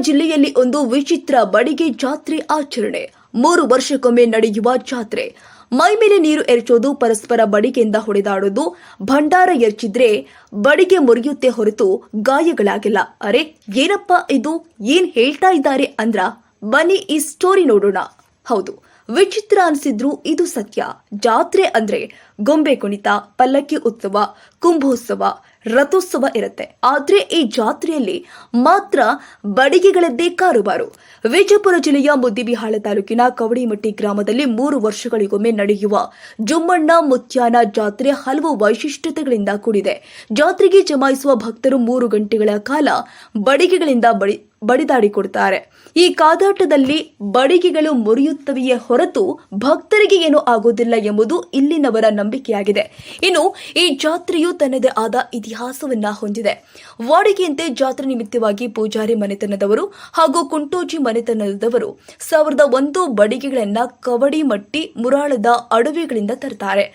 ಜಿಲ್ಲೆಯಲ್ಲಿ ಒಂದು ವಿಚಿತ್ರ ಬಡಿಗೆ ಜಾತ್ರೆ ಆಚರಣೆ. 3 ವರ್ಷಕ್ಕೊಮ್ಮೆ ನಡೆಯುವ ಜಾತ್ರೆ. ಮೈಮೇಲೆ ನೀರು ಎರಚೋದು, ಪರಸ್ಪರ ಬಡಿಗೆಯಿಂದ ಹೊಡೆದಾಡೋದು, ಭಂಡಾರ ಎರಚಿದ್ರೆ ಬಡಿಗೆ ಮುರಿಯುತ್ತೆ ಹೊರತು ಗಾಯಗಳಾಗಿಲ್ಲ. ಅರೆ ಏನಪ್ಪಾ ಇದು, ಏನ್ ಹೇಳ್ತಾ ಇದ್ದಾರೆ ಅಂದ್ರ ಬನ್ನಿ ಈ ಸ್ಟೋರಿ ನೋಡೋಣ. ಹೌದು, ವಿಚಿತ್ರ ಅನಿಸಿದ್ರು ಇದು ಸತ್ಯ. ಜಾತ್ರೆ ಅಂದ್ರೆ ಗೊಂಬೆ ಕುಣಿತ, ಪಲ್ಲಕ್ಕಿ ಉತ್ಸವ, ಕುಂಭೋತ್ಸವ, ರಥೋತ್ಸವ ಇರುತ್ತೆ. ಆದ್ರೆ ಈ ಜಾತ್ರೆಯಲ್ಲಿ ಮಾತ್ರ ಬಡಿಗೆಗಳದ್ದೇ ಕಾರುಬಾರು. ವಿಜಯಪುರ ಜಿಲ್ಲೆಯ ಮುದ್ದೇಬಿಹಾಳ ತಾಲೂಕಿನ ಕವಡಿಮಟ್ಟಿ ಗ್ರಾಮದಲ್ಲಿ 3 ವರ್ಷಗಳಿಗೊಮ್ಮೆ ನಡೆಯುವ ಜುಮ್ಮಣ್ಣ ಮುತ್ಯಾನ ಜಾತ್ರೆ ಹಲವು ವೈಶಿಷ್ಟ್ಯತೆಗಳಿಂದ ಕೂಡಿದೆ. ಜಾತ್ರೆಗೆ ಜಮಾಯಿಸುವ ಭಕ್ತರು 3 ಗಂಟೆಗಳ ಕಾಲ ಬಡಿಗೆಗಳಿಂದ ಬಡಿದಾಡಿಕೊಡುತ್ತಾರೆ. ಈ ಕಾದಾಟದಲ್ಲಿ ಬಡಿಗೆಗಳು ಮುರಿಯುತ್ತವೆಯೇ ಹೊರತು ಭಕ್ತರಿಗೆ ಏನೂ ಆಗುವುದಿಲ್ಲ ಎಂಬುದು ಇಲ್ಲಿನವರ ನಂಬಿಕೆಯಾಗಿದೆ. ಇನ್ನು ಈ ಜಾತ್ರೆಯು ತನ್ನದೇ ಆದ ಇತಿಹಾಸವನ್ನ ಹೊಂದಿದೆ. ವಾಡಿಕೆಯಂತೆ ಜಾತ್ರೆ ನಿಮಿತ್ತವಾಗಿ ಪೂಜಾರಿ ಮನೆತನದವರು ಹಾಗೂ ಕುಂಟೋಜಿ ಮನೆತನದವರು 1001 ಬಡಿಗೆಗಳನ್ನ ಕವಡಿಮಟ್ಟಿ ಮುರಾಳದ ಅಡವಿಗಳಿಂದ ತರುತ್ತಾರೆ.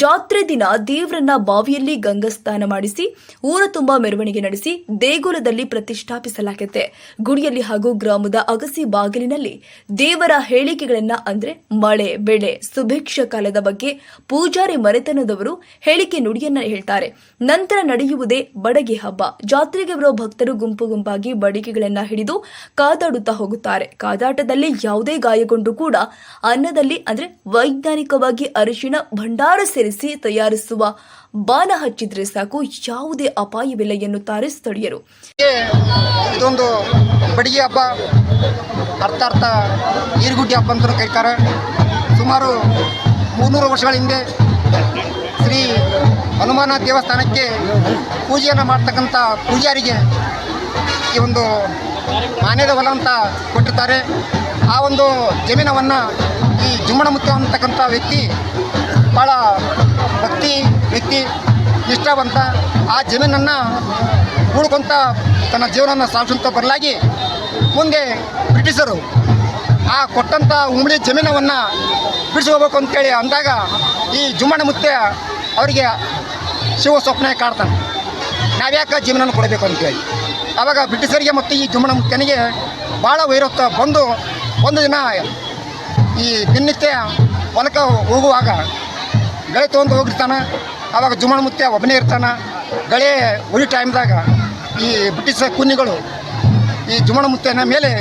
ಜಾತ್ರೆ ದಿನ ದೇವರನ್ನ ಬಾವಿಯಲ್ಲಿ ಗಂಗಾಸ್ನಾನ ಮಾಡಿಸಿ ಊರ ತುಂಬಾ ಮೆರವಣಿಗೆ ನಡೆಸಿ ದೇಗುಲದಲ್ಲಿ ಪ್ರತಿಷ್ಠಾಪಿಸಲಾಗುತ್ತೆ. ಗುಡಿಯಲ್ಲಿ ಹಾಗೂ ಗ್ರಾಮದ ಅಗಸಿ ಬಾಗಿಲಿನಲ್ಲಿ ದೇವರ ಹೇಳಿಕೆಗಳನ್ನ ಅಂದ್ರೆ ಮಳೆ, ಬೆಳೆ, ಸುಭಿಕ್ಷ ಕಾಲದ ಬಗ್ಗೆ ಪೂಜಾರಿ ಮನೆತನದವರು ಹೇಳಿಕೆ ನುಡಿಯನ್ನ ಹೇಳ್ತಾರೆ. ನಂತರ ನಡೆಯುವುದೇ ಬಡಗೆ ಹಬ್ಬ. ಜಾತ್ರೆಗೆ ಬರುವ ಭಕ್ತರು ಗುಂಪು ಗುಂಪಾಗಿ ಬಡಿಗೆಗಳನ್ನ ಹಿಡಿದು ಕಾದಾಡುತ್ತಾ ಹೋಗುತ್ತಾರೆ. ಕಾದಾಟದಲ್ಲಿ ಯಾವುದೇ ಗಾಯಗೊಂಡು ಕೂಡ ಅನ್ನದಲ್ಲಿ ಅಂದ್ರೆ ವೈಜ್ಞಾನಿಕವಾಗಿ ಅರಿಶಿಣ ಭಂಡಾರ ಸೇರಿಸಿ ತಯಾರಿಸುವ ಬಾಣ ಹಚ್ಚಿದ್ರೆ ಸಾಕು, ಯಾವುದೇ ಅಪಾಯವಿಲ್ಲ ಎನ್ನುತ್ತಾರೆ ಸ್ಥಳೀಯರು. ಇದೊಂದು ಬಡಿಗೆ ಹಬ್ಬ, ಅರ್ಥ ಈರುಗುಡ್ಡಿ ಹಬ್ಬ ಅಂತ ಕರೀತಾರೆ. ಸುಮಾರು 300 ವರ್ಷಗಳ ಹಿಂದೆ ಶ್ರೀ ಹನುಮಾನ ದೇವಸ್ಥಾನಕ್ಕೆ ಪೂಜೆಯನ್ನು ಮಾಡ್ತಕ್ಕಂಥ ಪೂಜಾರಿಗೆ ಈ ಒಂದು ಮಾನ್ಯದ ಹೊಲ ಅಂತ ಕೊಟ್ಟಿರ್ತಾರೆ. ಆ ಒಂದು ಜಮೀನವನ್ನು ಈ ಜುಮ್ಮಣ್ಣ ಮುತ್ಯ ಅಂತಕ್ಕಂಥ ವ್ಯಕ್ತಿ ಭಾಳ ವ್ಯಕ್ತಿ ನಿಷ್ಠಾವಂತ. ಆ ಜಮೀನನ್ನು ಉಳ್ಕೊಂತ ತನ್ನ ಜೀವನವನ್ನು ಸಾಗಿಸುವಂತ ಬರಲಾಗಿ ಮುಂದೆ ಬ್ರಿಟಿಷರು ಆ ಕೊಟ್ಟಂಥ ಉಮ್ಮಡಿ ಜಮೀನವನ್ನು ಬಿಡಿಸ್ಕೋಬೇಕು ಅಂತೇಳಿ ಅಂದಾಗ ಈ ಜುಮ್ಮಣ್ಣ ಮುತ್ಯ ಅವರಿಗೆ ಶಿವ ಸ್ವಪ್ನ ಕಾಡ್ತಾನೆ, ನಾವ್ಯಾಕೆ ಜಮೀನನ್ನು ಕೊಡಬೇಕು ಅಂತೇಳಿ. ಆವಾಗ ಬ್ರಿಟಿಷರಿಗೆ ಮತ್ತು ಈ ಜುಮ್ಮಣ್ಣ ಮುತ್ಯನಿಗೆ ಭಾಳ ವೈರತ್ವ ಬಂದು ಒಂದು ದಿನ ಈ ದಿನನಿತ್ಯ ಹೊಲಕ್ಕೆ ಹೋಗುವಾಗ ಗಳೆ ತೊಗೊಂಡು ಹೋಗಿರ್ತಾನೆ. ಆವಾಗ ಜುಮ್ಮಣ್ಣ ಮುತ್ಯ ಒಬ್ಬನೇ ಇರ್ತಾನೆ. ಗಳೆ ಉಳಿ ಟೈಮ್ದಾಗ ಈ ಬ್ರಿಟಿಷ್ ಕುನ್ನಿಗಳು ಈ ಜುಮ್ಮಣ್ಣ ಮುತ್ಯನ ಮೇಲೆ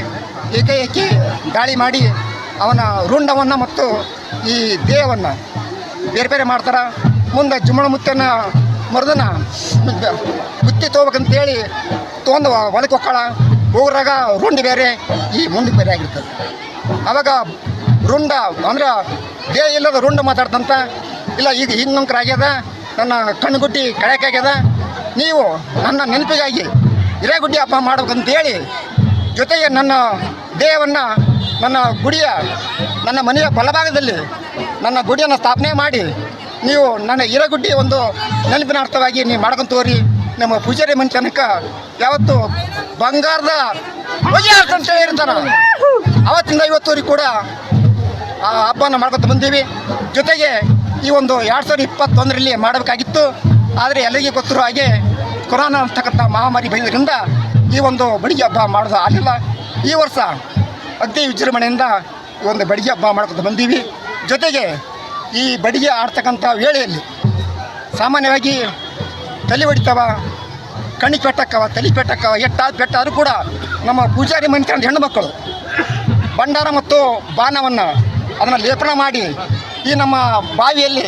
ಏಕೈಕಿ ದಾಳಿ ಮಾಡಿ ಅವನ ರುಂಡವನ್ನು ಮತ್ತು ಈ ದೇಹವನ್ನು ಬೇರೆ ಬೇರೆ ಮಾಡ್ತಾರೆ. ಮುಂದೆ ಜುಮ್ಮಣ್ಣ ಮುತ್ಯನ ಮರದನ ಬುತ್ತಿ ತೊಗೋಬೇಕಂತೇಳಿ ತೊಗೊಂಡು ಹೊಲಕ್ಕೆ ಹೋಗ್ರಾಗ ರುಂಡಿ ಬೇರೆ, ಈ ಮುಂದೆ ಬೇರೆ ಆಗಿರ್ತದೆ. ಆವಾಗ ರುಂಡ ಅಂದ್ರೆ ದೇಹ ಇಲ್ಲದ ರುಂಡ ಮಾತಾಡ್ತಂತ, ಇಲ್ಲ ಈಗ ಹಿಂಗೆ ಆಗ್ಯದ, ನನ್ನ ಕಣ್ಣುಗುಡ್ಡಿ ಕಳೆಕಾಗ್ಯದ, ನೀವು ನನ್ನ ನೆನಪಿಗಾಗಿ ಹಿರೇಗುಡ್ಡಿ ಹಬ್ಬ ಮಾಡ್ಬೇಕಂತೇಳಿ ಜೊತೆಗೆ ನನ್ನ ದೇಹವನ್ನು ನನ್ನ ಮನೆಯ ಬಲಭಾಗದಲ್ಲಿ ನನ್ನ ಗುಡಿಯನ್ನು ಸ್ಥಾಪನೆ ಮಾಡಿ ನೀವು ನನ್ನ ಹಿರೇಗುಡ್ಡಿ ಒಂದು ನೆನಪಿನ ಅರ್ಥವಾಗಿ ನೀವು ಮಾಡ್ಕೊಂತ ಹೋಗ್ರಿ. ನಮ್ಮ ಪೂಜಾರಿ ಮನೆ ತನಕ ಯಾವತ್ತು ಬಂಗಾರದ ಪೂಜೆ ಅಂತೇಳಿ ಇರ್ತಾನೆ. ಅವತ್ತಿಂದ ಇವತ್ತುವರೆಗೆ ಕೂಡ ಆ ಹಬ್ಬನ ಮಾಡ್ಕೊತ ಬಂದೀವಿ. ಜೊತೆಗೆ ಈ ಒಂದು 2021ರಲ್ಲಿ ಮಾಡಬೇಕಾಗಿತ್ತು, ಆದರೆ ಎಲ್ಲರಿಗೂ ಗೊತ್ತಿರೋ ಹಾಗೆ ಕೊರೋನಾ ಅಂತಕ್ಕಂಥ ಮಹಾಮಾರಿ ಬಂದಿದ್ದರಿಂದ ಈ ಒಂದು ಬಡಿಗೆ ಹಬ್ಬ ಮಾಡೋದು ಆಗಲಿಲ್ಲ. ಈ ವರ್ಷ ಅತಿ ವಿಜೃಂಭಣೆಯಿಂದ ಈ ಒಂದು ಬಡಿಗೆ ಹಬ್ಬ ಮಾಡ್ಕೊತ ಬಂದೀವಿ. ಜೊತೆಗೆ ಈ ಬಡಿಗೆ ಆಡ್ತಕ್ಕಂಥ ವೇಳೆಯಲ್ಲಿ ಸಾಮಾನ್ಯವಾಗಿ ತಲೆ ಹೊಡಿತಾವ, ಕಣ್ಣಿಗೆ ಪೆಟ್ಟಕ್ಕವ, ತಲೆ ಪೆಟ್ಟಕ್ಕವ, ಪೆಟ್ಟಾದರೂ ಕೂಡ ನಮ್ಮ ಪೂಜಾರಿ ಮನೆ ಹೆಣ್ಣುಮಕ್ಕಳು ಭಂಡಾರ ಮತ್ತು ಬಾಣವನ್ನು ಅದನ್ನು ಲೇಪನ ಮಾಡಿ ಈ ನಮ್ಮ ಬಾವಿಯಲ್ಲಿ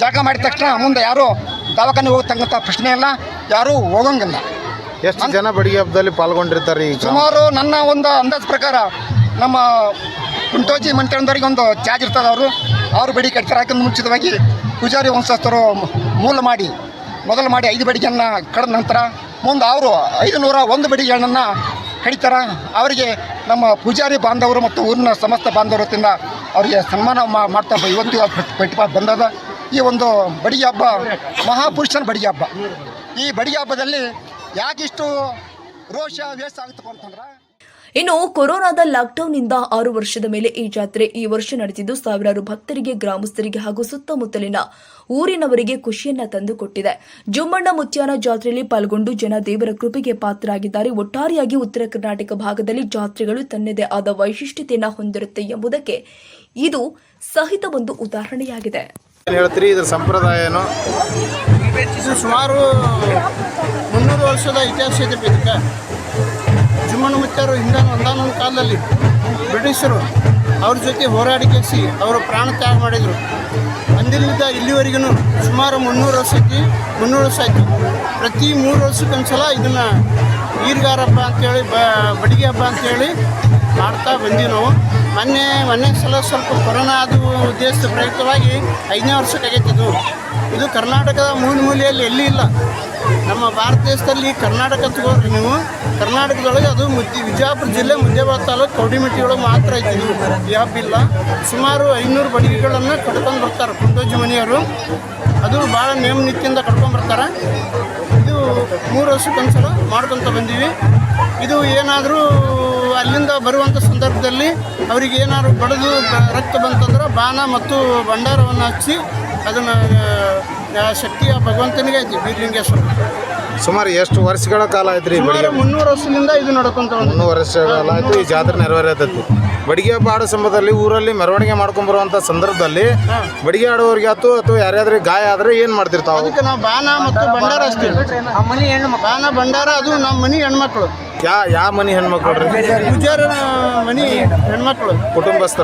ಜಾಗ ಮಾಡಿದ ತಕ್ಷಣ ಮುಂದೆ ಯಾರೂ ದವಾಖಾನೆ ಹೋಗ್ತಕ್ಕಂಥ ಪ್ರಶ್ನೆ ಇಲ್ಲ, ಯಾರೂ ಹೋಗಂಗಿಲ್ಲ. ಎಷ್ಟು ಜನ ಬಡಿಗೆ ಹಬ್ಬದಲ್ಲಿ ಪಾಲ್ಗೊಂಡಿರ್ತಾರೆ? ಸುಮಾರು ನನ್ನ ಒಂದು ಅಂದಾಜು ಪ್ರಕಾರ ನಮ್ಮ ಕುಂಟೋಜಿ ಮಂತ್ರಿದವರಿಗೆ ಒಂದು ಚಾರ್ಜ್ ಇರ್ತದೆ. ಅವರು ಬಡಿ ಕಟ್ತಾರೆ. ಯಾಕಂದ್ರೆ ಮುಂಚಿತವಾಗಿ ಪೂಜಾರಿ ವಂಶಸ್ಥರು ಮೊದಲು ಮಾಡಿ 5 ಬಡಿಗೆಯನ್ನು ಕಳೆದ ನಂತರ ಮುಂದೆ ಅವರು 501 ಬಡಿಗೆಗಳನ್ನು ಕಡಿತಾರೆ. ಅವರಿಗೆ ನಮ್ಮ ಪೂಜಾರಿ ಬಾಂಧವರು ಮತ್ತು ಊರಿನ ಸಮಸ್ತ ಬಾಂಧವರ ವತಿಯಿಂದ ಅವರಿಗೆ ಸನ್ಮಾನ ಮಾಡ್ತಾ ಇವತ್ತು ಪ್ರತಿಭಾ ಬಂದದ. ಈ ಒಂದು ಬಡಿಗೆ ಹಬ್ಬ ಮಹಾಪುರುಷನ ಬಡಿಗೆ ಹಬ್ಬ. ಈ ಬಡಿಗೆ ಹಬ್ಬದಲ್ಲಿ ಯಾಕಿಷ್ಟು ರೋಷ ವೇಷ ಆಗುತ್ತಪ್ಪ ಅಂತಂದ್ರೆ ಇನ್ನು ಕೊರೋನಾದ ಲಾಕ್ಡೌನ್ನಿಂದ 6 ವರ್ಷದ ಮೇಲೆ ಈ ಜಾತ್ರೆ ಈ ವರ್ಷ ನಡೆದಿದ್ದು ಸಾವಿರಾರು ಭಕ್ತರಿಗೆ, ಗ್ರಾಮಸ್ಥರಿಗೆ ಹಾಗೂ ಸುತ್ತಮುತ್ತಲಿನ ಊರಿನವರಿಗೆ ಖುಷಿಯನ್ನ ತಂದುಕೊಟ್ಟಿದೆ. ಜುಮ್ಮಣ್ಣ ಮುತ್ಯಾನ ಜಾತ್ರೆಯಲ್ಲಿ ಪಾಲ್ಗೊಂಡು ಜನ ದೇವರ ಕೃಪೆಗೆ ಪಾತ್ರರಾಗಿದ್ದಾರೆ. ಒಟ್ಟಾರೆಯಾಗಿ ಉತ್ತರ ಕರ್ನಾಟಕ ಭಾಗದಲ್ಲಿ ಜಾತ್ರೆಗಳು ತನ್ನದೇ ಆದ ವೈಶಿಷ್ಟ್ಯತೆಯನ್ನು ಹೊಂದಿರುತ್ತೆ ಎಂಬುದಕ್ಕೆ ಇದು ಸಹಿತ ಒಂದು ಉದಾಹರಣೆಯಾಗಿದೆ. ಏನ್ ಹೇಳ್ತೀರಿ ಇದ್ರ ಸಂಪ್ರದಾಯ ಏನು? ಇದು ಸುಮಾರು 300 ವರ್ಷದ ಇತಿಹಾಸ ಇದೆ. ಇದಕ್ಕೆ ಜುಮ್ಮಣ್ಣ ಮುತ್ಯಾರು ಒಂದಾನೊಂದು ಕಾಲದಲ್ಲಿ ಬ್ರಿಟಿಷರು ಅವ್ರ ಜೊತೆ ಹೋರಾಡಿಸಿ ಅವರು ಪ್ರಾಣ ತ್ಯಾಗ ಮಾಡಿದರು. ಅಂದಿನಿಂದ ಇಲ್ಲಿವರೆಗೂ ಸುಮಾರು 300 ವರ್ಷ ಆಯಿತು. ಪ್ರತಿ 3 ವರ್ಷಕ್ಕೊಂದ್ಸಲ ಇದನ್ನು ಈರ್ಗಾರ ಹಬ್ಬ ಅಂತೇಳಿ ಬಡಿಗೆ ಹಬ್ಬ ಅಂತೇಳಿ ಮಾಡ್ತಾ ಬಂದೀವಿ ನಾವು. ಮೊನ್ನೆ ಸಲ ಸ್ವಲ್ಪ ಕೊರೋನಾ ಅದು ಉದ್ದೇಶದ ಪ್ರಯುಕ್ತವಾಗಿ 5ನೇ ವರ್ಷಕ್ಕಾಗೈತೆ. ಇದು ಕರ್ನಾಟಕದ ಮೂಲೆಯಲ್ಲಿ ಎಲ್ಲಿ ಇಲ್ಲ. ನಮ್ಮ ಭಾರತ ದೇಶದಲ್ಲಿ ಕರ್ನಾಟಕ ತಗೋರಿ ನೀವು, ಕರ್ನಾಟಕದೊಳಗೆ ಅದು ವಿಜಯಪುರ ಜಿಲ್ಲೆ ಮುದ್ದೇಬಿಹಾಳ ತಾಲೂಕು ಕೌಡಿಮಟ್ಟಿಯೊಳಗೆ ಮಾತ್ರ ಐತಿ. ಈ ಹಬ್ಬ ಇಲ್ಲ. ಸುಮಾರು 500 ಬಡಿಗೆಗಳನ್ನು ಕಟ್ಕೊಂಡು ಬರ್ತಾರೆ ಕುಂಡೋಜಿ ಮನೆಯವರು. ಅದು ಭಾಳ ನೇಮ ನೀತಿಯಿಂದ ಕಟ್ಕೊಂಡು ಬರ್ತಾರೆ. ಇದು 3 ವರ್ಷಕ್ಕೊಂದ್ಸಲ ಮಾಡ್ಕೊತ ಬಂದೀವಿ. ಇದು ಏನಾದರೂ ಅಲ್ಲಿಂದ ಬರುವಂಥ ಸಂದರ್ಭದಲ್ಲಿ ಅವರಿಗೆ ಏನಾದ್ರು ಬಡಿದು ರಕ್ತ ಬಂತಂದ್ರೆ ಬಾಣ ಮತ್ತು ಭಂಡಾರವನ್ನು ಹಚ್ಚಿ ಅದನ್ನು ಶಕ್ತಿಯ ಭಗವಂತನಿಗೆ ಐತಿ ಬೀರಲಿಂಗೇಶ್ವರ. ಸುಮಾರು ಎಷ್ಟು ವರ್ಷಗಳ ಕಾಲ ಆಯ್ತು ರೀ? ಸುಮಾರು 300 ವರ್ಷದಿಂದ ಇದು ನಡ್ಕೊಂತ 300 ವರ್ಷಗಳ ಆಯ್ತು ಈ ಜಾತ್ರೆ ನೆರವೇರತೈತಿ. ಬಡಿಗೆ ಹಬ್ಬ ಆಡೋ ಸಮಯದಲ್ಲಿ ಊರಲ್ಲಿ ಮೆರವಣಿಗೆ ಮಾಡ್ಕೊಂಬರುವಂಥ ಸಂದರ್ಭದಲ್ಲಿ ಬಡಿಗೆ ಆಡೋರಿಗೆ ಆಯ್ತು ಅಥವಾ ಯಾರ್ಯಾದ್ರಿಗೆ ಗಾಯ ಆದರೆ ಏನು ಮಾಡ್ತಿರ್ತಾವೆ? ಅದಕ್ಕೆ ನಾವು ಬಾಣ ಮತ್ತು ಭಂಡಾರ ಹಚ್ತೀವಿ. ಬಾಣ ಭಂಡಾರ ಅದು ನಮ್ಮ ಮನೆ ಹೆಣ್ಮಕ್ಳು. ಯಾವ ಮನೆ ಹೆಣ್ಮಕ್ಳು ರೀ? ಪೂಜಾರ ಮನೆ ಹೆಣ್ಮಕ್ಳು ಕುಟುಂಬಸ್ಥರು.